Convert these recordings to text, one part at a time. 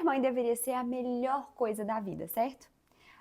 mãe deveria ser a melhor coisa da vida, certo?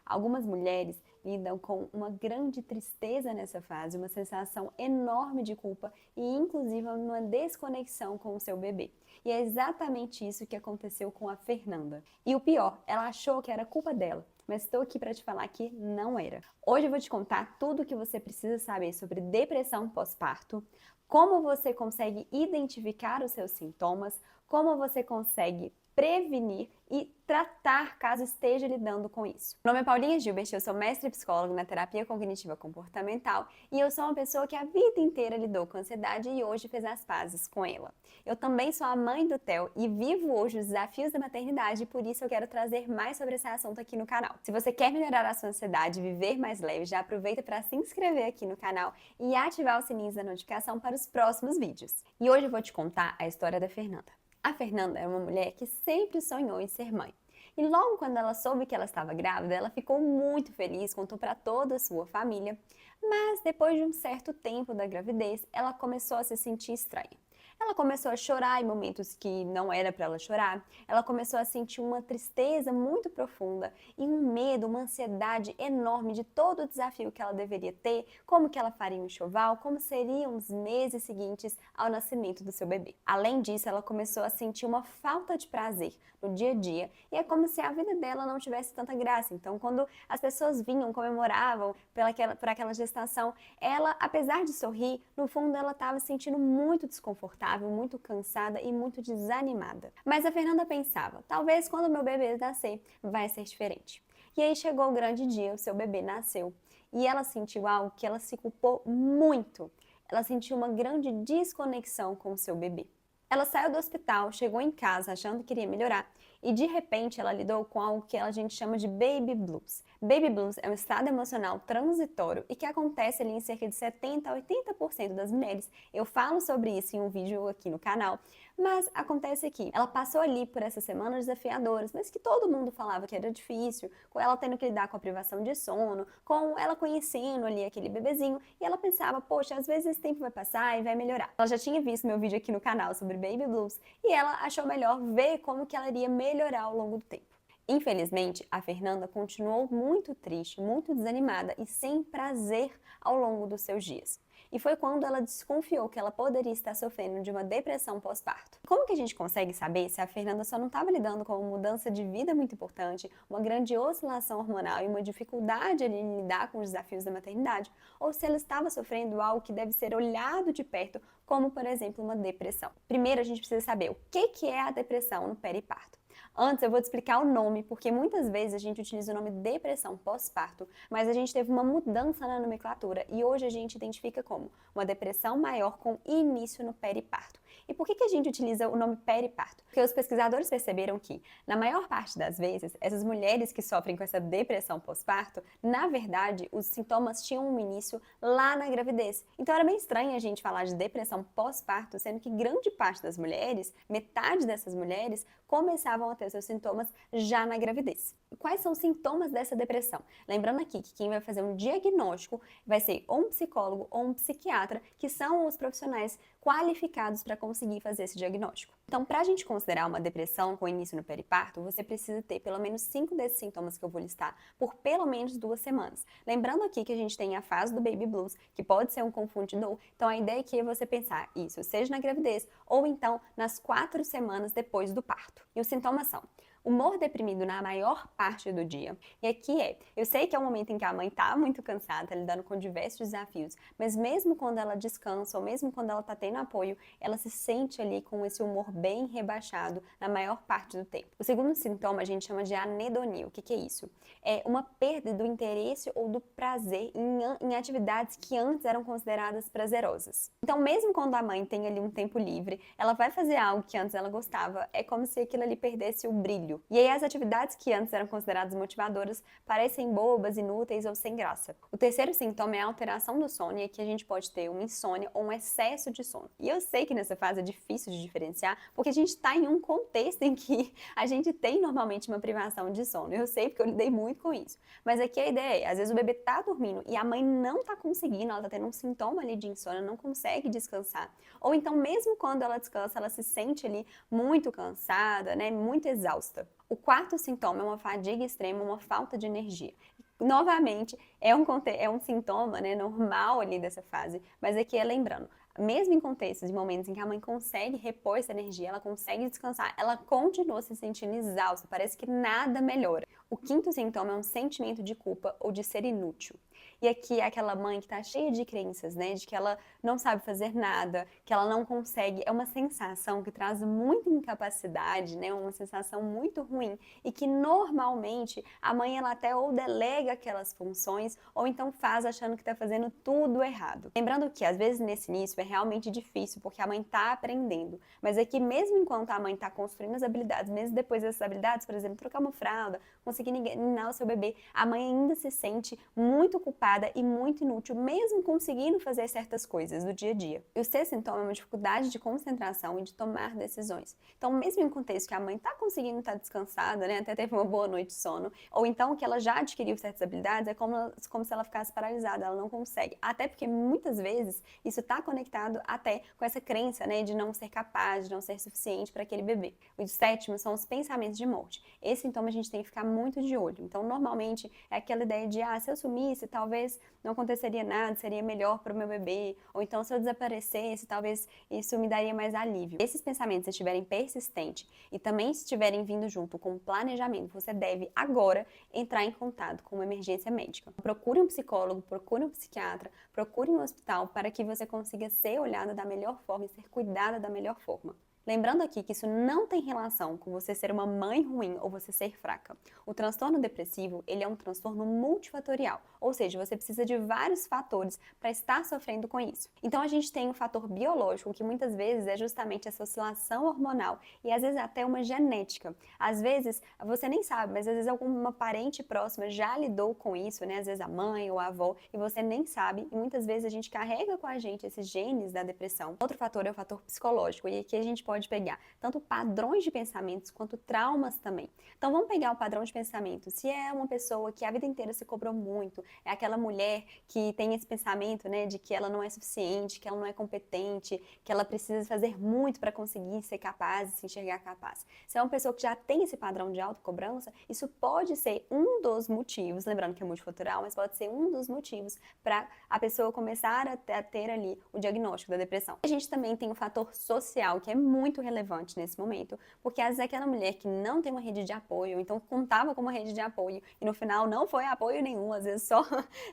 Algumas mulheres lidam com uma grande tristeza nessa fase, uma sensação enorme de culpa e, inclusive, uma desconexão com o seu bebê. E é exatamente isso que aconteceu com a Fernanda. E o pior, ela achou que era culpa dela, mas estou aqui para te falar que não era. Hoje eu vou te contar tudo o que você precisa saber sobre depressão pós-parto, como você consegue identificar os seus sintomas, como você consegue prevenir e tratar caso esteja lidando com isso. Meu nome é Paulinha Gilbert, eu sou mestre psicólogo na terapia cognitiva comportamental e eu sou uma pessoa que a vida inteira lidou com ansiedade e hoje fez as pazes com ela. Eu também sou a mãe do Theo e vivo hoje os desafios da maternidade e por isso eu quero trazer mais sobre esse assunto aqui no canal. Se você quer melhorar a sua ansiedade e viver mais leve, já aproveita para se inscrever aqui no canal e ativar o sininho da notificação para os próximos vídeos. E hoje eu vou te contar a história da Fernanda. A Fernanda é uma mulher que sempre sonhou em ser mãe. E logo quando ela soube que ela estava grávida, ela ficou muito feliz, contou para toda a sua família. Mas depois de um certo tempo da gravidez, ela começou a se sentir estranha. Ela começou a chorar em momentos que não era para ela chorar. Ela começou a sentir uma tristeza muito profunda e um medo, uma ansiedade enorme de todo o desafio que ela deveria ter, como que ela faria um enxoval, como seriam os meses seguintes ao nascimento do seu bebê. Além disso, ela começou a sentir uma falta de prazer no dia a dia e é como se a vida dela não tivesse tanta graça. Então, quando as pessoas vinham, comemoravam por aquela gestação, ela, apesar de sorrir, no fundo ela estava se sentindo muito desconfortável, muito cansada e muito desanimada. Mas a Fernanda pensava, talvez quando meu bebê nascer vai ser diferente. E aí chegou o grande dia, o seu bebê nasceu. E ela sentiu algo que ela se culpou muito. Ela sentiu uma grande desconexão com o seu bebê. Ela saiu do hospital, chegou em casa achando que iria melhorar e de repente ela lidou com algo que a gente chama de baby blues. Baby blues é um estado emocional transitório e que acontece ali em cerca de 70 a 80% das mulheres. Eu falo sobre isso em um vídeo aqui no canal, mas acontece aqui. Ela passou ali por essas semanas desafiadoras, mas que todo mundo falava que era difícil, com ela tendo que lidar com a privação de sono, com ela conhecendo ali aquele bebezinho, e ela pensava, poxa, às vezes esse tempo vai passar e vai melhorar. Ela já tinha visto meu vídeo aqui no canal sobre baby blues e ela achou melhor ver como que ela iria melhorar ao longo do tempo. Infelizmente, a Fernanda continuou muito triste, muito desanimada e sem prazer ao longo dos seus dias. E foi quando ela desconfiou que ela poderia estar sofrendo de uma depressão pós-parto. Como que a gente consegue saber se a Fernanda só não estava lidando com uma mudança de vida muito importante, uma grande oscilação hormonal e uma dificuldade ali em lidar com os desafios da maternidade, ou se ela estava sofrendo algo que deve ser olhado de perto, como por exemplo uma depressão? Primeiro a gente precisa saber o que é a depressão no periparto. Antes eu vou te explicar o nome, porque muitas vezes a gente utiliza o nome depressão pós-parto, mas a gente teve uma mudança na nomenclatura e hoje a gente identifica como uma depressão maior com início no periparto. E por que a gente utiliza o nome periparto? Porque os pesquisadores perceberam que, na maior parte das vezes, essas mulheres que sofrem com essa depressão pós-parto, na verdade, os sintomas tinham um início lá na gravidez. Então era bem estranho a gente falar de depressão pós-parto, sendo que grande parte das mulheres, metade dessas mulheres, começavam a ter seus sintomas já na gravidez. Quais são os sintomas dessa depressão? Lembrando aqui que quem vai fazer um diagnóstico vai ser ou um psicólogo ou um psiquiatra, que são os profissionais qualificados para conseguir fazer esse diagnóstico. Então, para a gente considerar uma depressão com início no periparto, você precisa ter pelo menos 5 desses sintomas que eu vou listar por pelo menos 2 semanas. Lembrando aqui que a gente tem a fase do baby blues, que pode ser um confundidor, então a ideia aqui é você pensar isso, seja na gravidez ou então nas 4 semanas depois do parto. E os sintomas são humor deprimido na maior parte do dia. E aqui eu sei que é um momento em que a mãe tá muito cansada, tá lidando com diversos desafios, mas mesmo quando ela descansa ou mesmo quando ela tá tendo apoio, ela se sente ali com esse humor bem rebaixado na maior parte do tempo. O segundo sintoma a gente chama de anedonia. O que é isso? É uma perda do interesse ou do prazer em atividades que antes eram consideradas prazerosas. Então, mesmo quando a mãe tem ali um tempo livre, ela vai fazer algo que antes ela gostava, é como se aquilo ali perdesse o brilho. E aí as atividades que antes eram consideradas motivadoras parecem bobas, inúteis ou sem graça. O terceiro sintoma é a alteração do sono, e aqui a gente pode ter uma insônia ou um excesso de sono. E eu sei que nessa fase é difícil de diferenciar, porque a gente está em um contexto em que a gente tem normalmente uma privação de sono. Eu sei porque eu lidei muito com isso. Mas aqui a ideia é, às vezes o bebê tá dormindo e a mãe não tá conseguindo, ela tá tendo um sintoma ali de insônia, não consegue descansar. Ou então mesmo quando ela descansa, ela se sente ali muito cansada, né, muito exausta. força. O quarto sintoma é uma fadiga extrema, uma falta de energia. Novamente, é um sintoma, né, normal ali dessa fase, mas aqui lembrando, mesmo em contextos e momentos em que a mãe consegue repor essa energia, ela consegue descansar, ela continua se sentindo exausta, parece que nada melhora. O quinto sintoma é um sentimento de culpa ou de ser inútil. E aqui é aquela mãe que está cheia de crenças, né, de que ela não sabe fazer nada, que ela não consegue, é uma sensação que traz muita incapacidade, né, uma sensação muito ruim e que normalmente a mãe ela até ou delega aquelas funções ou então faz achando que está fazendo tudo errado. Lembrando que às vezes nesse início é realmente difícil porque a mãe está aprendendo, mas é que mesmo enquanto a mãe está construindo as habilidades, mesmo depois dessas habilidades, por exemplo, trocar uma fralda, conseguir ninar o seu bebê, a mãe ainda se sente muito culpada e muito inútil, mesmo conseguindo fazer certas coisas do dia a dia. E o sexto sintoma é uma dificuldade de concentração e de tomar decisões. Então, mesmo em contexto que a mãe está conseguindo estar descansada, né, até teve uma boa noite de sono, ou então que ela já adquiriu certas habilidades, é como se ela ficasse paralisada, ela não consegue. Até porque muitas vezes isso está conectado até com essa crença, né, de não ser capaz, de não ser suficiente para aquele bebê. O sétimo são os pensamentos de morte. Esse sintoma a gente tem que ficar muito de olho. Então, normalmente é aquela ideia de, se eu sumisse, talvez não aconteceria nada, seria melhor para o meu bebê, ou então se eu desaparecesse, talvez isso me daria mais alívio. Esses pensamentos estiverem persistentes e também estiverem vindo junto com o planejamento, você deve agora entrar em contato com uma emergência médica. Procure um psicólogo, procure um psiquiatra, procure um hospital para que você consiga ser olhada da melhor forma e ser cuidada da melhor forma. Lembrando aqui que isso não tem relação com você ser uma mãe ruim ou você ser fraca. O transtorno depressivo, ele é um transtorno multifatorial, ou seja, você precisa de vários fatores para estar sofrendo com isso. Então a gente tem um fator biológico, que muitas vezes é justamente essa oscilação hormonal e às vezes até uma genética. Às vezes você nem sabe, mas às vezes alguma parente próxima já lidou com isso, né? Às vezes a mãe ou a avó, e você nem sabe, e muitas vezes a gente carrega com a gente esses genes da depressão. Outro fator é o fator psicológico, e aqui a gente pode pegar tanto padrões de pensamentos quanto traumas também. Então vamos pegar o padrão de pensamento. Se é uma pessoa que a vida inteira se cobrou muito, é aquela mulher que tem esse pensamento, né, de que ela não é suficiente, que ela não é competente, que ela precisa fazer muito para conseguir ser capaz e se enxergar capaz. Se é uma pessoa que já tem esse padrão de autocobrança, isso pode ser um dos motivos, lembrando que é multifatorial, mas pode ser um dos motivos para a pessoa começar a ter ali o diagnóstico da depressão. A gente também tem o fator social, que é muito relevante nesse momento, porque às vezes é aquela mulher que não tem uma rede de apoio, então contava com uma rede de apoio e no final não foi apoio nenhum, às vezes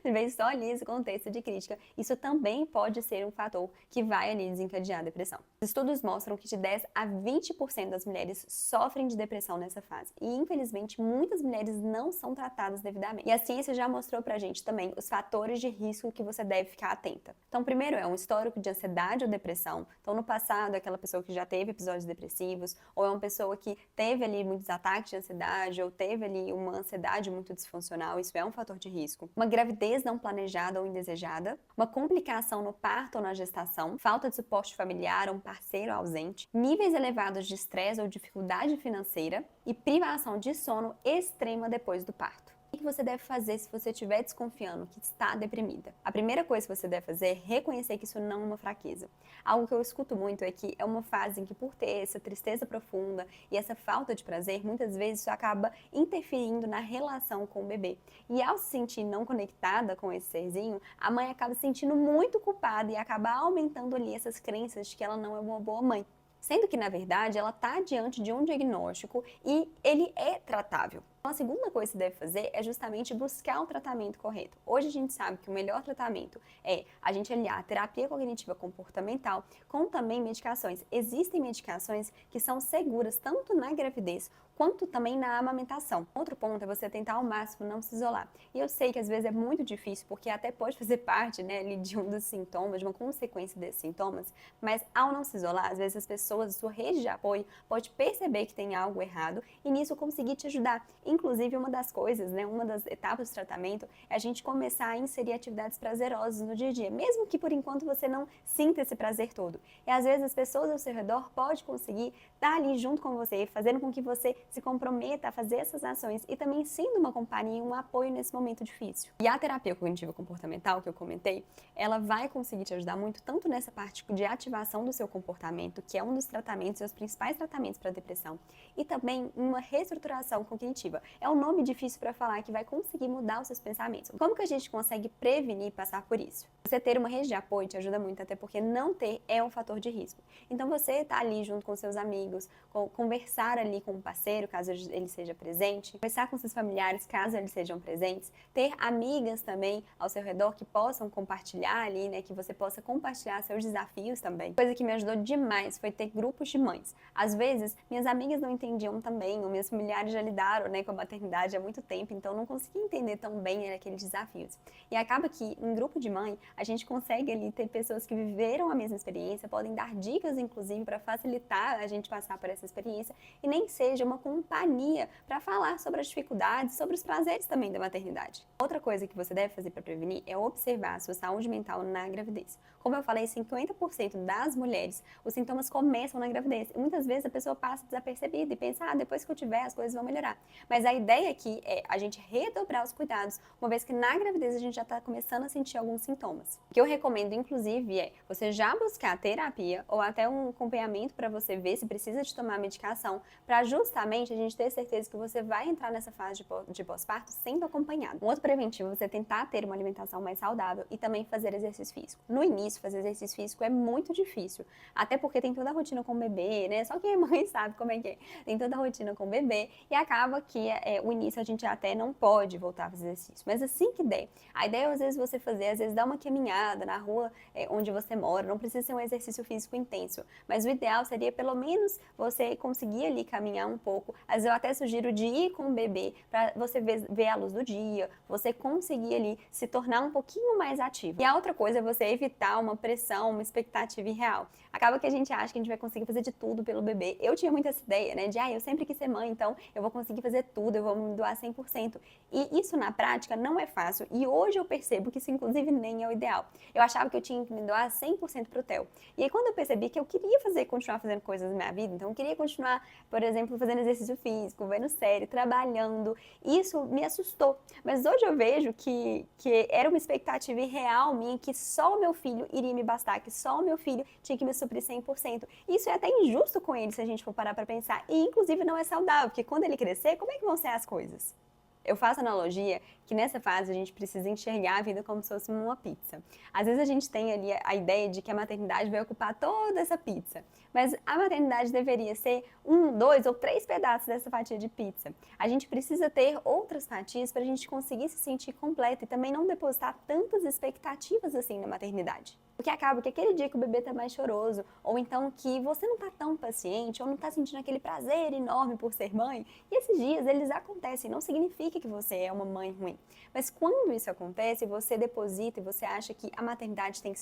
veio só ali esse contexto de crítica. Isso também pode ser um fator que vai ali desencadear a depressão. Os estudos mostram que de 10 a 20% das mulheres sofrem de depressão nessa fase e infelizmente muitas mulheres não são tratadas devidamente. E a ciência já mostrou pra gente também os fatores de risco que você deve ficar atenta. Então, primeiro é um histórico de ansiedade ou depressão. Então, no passado, aquela pessoa que já teve episódios depressivos, ou é uma pessoa que teve ali muitos ataques de ansiedade, ou teve ali uma ansiedade muito disfuncional, isso é um fator de risco. Uma gravidez não planejada ou indesejada, uma complicação no parto ou na gestação, falta de suporte familiar ou um parceiro ausente, níveis elevados de estresse ou dificuldade financeira e privação de sono extrema depois do parto. O que você deve fazer se você estiver desconfiando que está deprimida? A primeira coisa que você deve fazer é reconhecer que isso não é uma fraqueza. Algo que eu escuto muito é que é uma fase em que, por ter essa tristeza profunda e essa falta de prazer, muitas vezes isso acaba interferindo na relação com o bebê. E ao se sentir não conectada com esse serzinho, a mãe acaba se sentindo muito culpada e acaba aumentando ali essas crenças de que ela não é uma boa mãe. Sendo que, na verdade, ela está diante de um diagnóstico e ele é tratável. Então, a segunda coisa que você deve fazer é justamente buscar o tratamento correto. Hoje a gente sabe que o melhor tratamento é a gente aliar a terapia cognitiva comportamental com também medicações. Existem medicações que são seguras tanto na gravidez quanto também na amamentação. Outro ponto é você tentar ao máximo não se isolar. E eu sei que às vezes é muito difícil, porque até pode fazer parte, né, ali de um dos sintomas, de uma consequência desses sintomas, mas ao não se isolar, às vezes as pessoas, a sua rede de apoio, pode perceber que tem algo errado e nisso conseguir te ajudar. Inclusive, uma das coisas, né, uma das etapas do tratamento é a gente começar a inserir atividades prazerosas no dia a dia, mesmo que por enquanto você não sinta esse prazer todo. E às vezes as pessoas ao seu redor podem conseguir estar ali junto com você, fazendo com que você se comprometa a fazer essas ações e também sendo uma companhia, um apoio nesse momento difícil. E a terapia cognitiva comportamental que eu comentei, ela vai conseguir te ajudar muito tanto nessa parte de ativação do seu comportamento, que é um dos tratamentos, os principais tratamentos para depressão, e também uma reestruturação cognitiva. É um nome difícil para falar que vai conseguir mudar os seus pensamentos. Como que a gente consegue prevenir e passar por isso? Você ter uma rede de apoio te ajuda muito, até porque não ter é um fator de risco. Então você tá ali junto com seus amigos, conversar ali com o parceiro, caso ele seja presente, conversar com seus familiares, caso eles sejam presentes, ter amigas também ao seu redor que possam compartilhar ali, né, que você possa compartilhar seus desafios também. Coisa que me ajudou demais foi ter grupos de mães. Às vezes, minhas amigas não entendiam também, ou meus familiares já lidaram, né, com a maternidade há muito tempo, então não conseguia entender tão bem, né, aqueles desafios. E acaba que, em grupo de mãe, a gente consegue ali ter pessoas que viveram a mesma experiência, podem dar dicas, inclusive, para facilitar a gente passar por essa experiência, e nem seja uma companhia para falar sobre as dificuldades, sobre os prazeres também da maternidade. Outra coisa que você deve fazer para prevenir é observar a sua saúde mental na gravidez. Como eu falei, 50% das mulheres, os sintomas começam na gravidez. E muitas vezes a pessoa passa desapercebida e pensa, depois que eu tiver, as coisas vão melhorar. Mas a ideia aqui é a gente redobrar os cuidados, uma vez que na gravidez a gente já está começando a sentir alguns sintomas. O que eu recomendo, inclusive, é você já buscar terapia ou até um acompanhamento para você ver se precisa de tomar medicação, para justamente a gente ter certeza que você vai entrar nessa fase de pós-parto sendo acompanhado. Um outro preventivo é você tentar ter uma alimentação mais saudável e também fazer exercício físico. No início, fazer exercício físico é muito difícil, até porque tem toda a rotina com o bebê, né? Só quem é mãe sabe como é que é. Tem toda a rotina com o bebê e acaba que o início a gente até não pode voltar a fazer exercício. Mas assim que der, a ideia é às vezes você fazer, às vezes dar uma caminhada na rua onde você mora, não precisa ser um exercício físico intenso, mas o ideal seria pelo menos você conseguir ali caminhar um pouco. Às vezes eu até sugiro de ir com o bebê para você ver a luz do dia, você conseguir ali se tornar um pouquinho mais ativo. E a outra coisa é você evitar uma pressão, uma expectativa irreal. Acaba que a gente acha que a gente vai conseguir fazer de tudo pelo bebê. Eu tinha muito essa ideia, né, de eu sempre quis ser mãe, então eu vou conseguir fazer tudo, eu vou me doar 100%. E isso na prática não é fácil. E hoje eu percebo que isso inclusive nem é o ideal. Eu achava que eu tinha que me doar 100% pro Theo. E aí quando eu percebi que eu queria continuar fazendo coisas na minha vida, então eu queria continuar, por exemplo, fazendo exercício físico, vendo série, trabalhando, isso me assustou. Mas hoje eu vejo que era uma expectativa irreal minha, que só o meu filho iria me bastar, que só o meu filho tinha que me suprir 100%. Isso é até injusto com ele se a gente for parar pra pensar. E inclusive não é saudável, porque quando ele crescer, como é que vão ser as coisas? Eu faço analogia que nessa fase a gente precisa enxergar a vida como se fosse uma pizza. Às vezes a gente tem ali a ideia de que a maternidade vai ocupar toda essa pizza, mas a maternidade deveria ser 1, 2 ou 3 pedaços dessa fatia de pizza. A gente precisa ter outras fatias para a gente conseguir se sentir completa e também não depositar tantas expectativas assim na maternidade. Porque acaba que aquele dia que o bebê tá mais choroso, ou então que você não tá tão paciente, ou não tá sentindo aquele prazer enorme por ser mãe, e esses dias eles acontecem, não significa que você é uma mãe ruim. Mas quando isso acontece, você deposita e você acha que a maternidade tem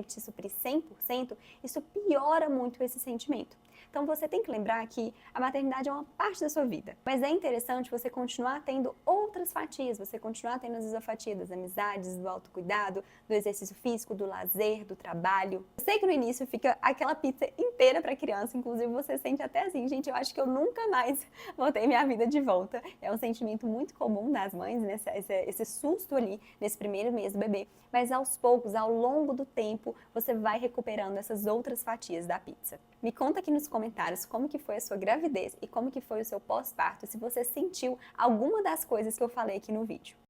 que te suprir 100%, isso piora muito esse sentimento. Então você tem que lembrar que a maternidade é uma parte da sua vida. Mas é interessante você continuar tendo outras fatias, você continuar tendo a fatia das amizades, do autocuidado, do exercício físico, do lazer, do trabalho. Eu sei que no início fica aquela pizza inteira para criança, inclusive você sente até assim, gente, eu acho que eu nunca mais vou ter minha vida de volta. É um sentimento muito comum das mães, né? Esse susto ali nesse primeiro mês do bebê. Mas aos poucos, ao longo do tempo, você vai recuperando essas outras fatias da pizza. Me conta aqui nos comentários como que foi a sua gravidez e como que foi o seu pós-parto, se você sentiu alguma das coisas que eu falei aqui no vídeo.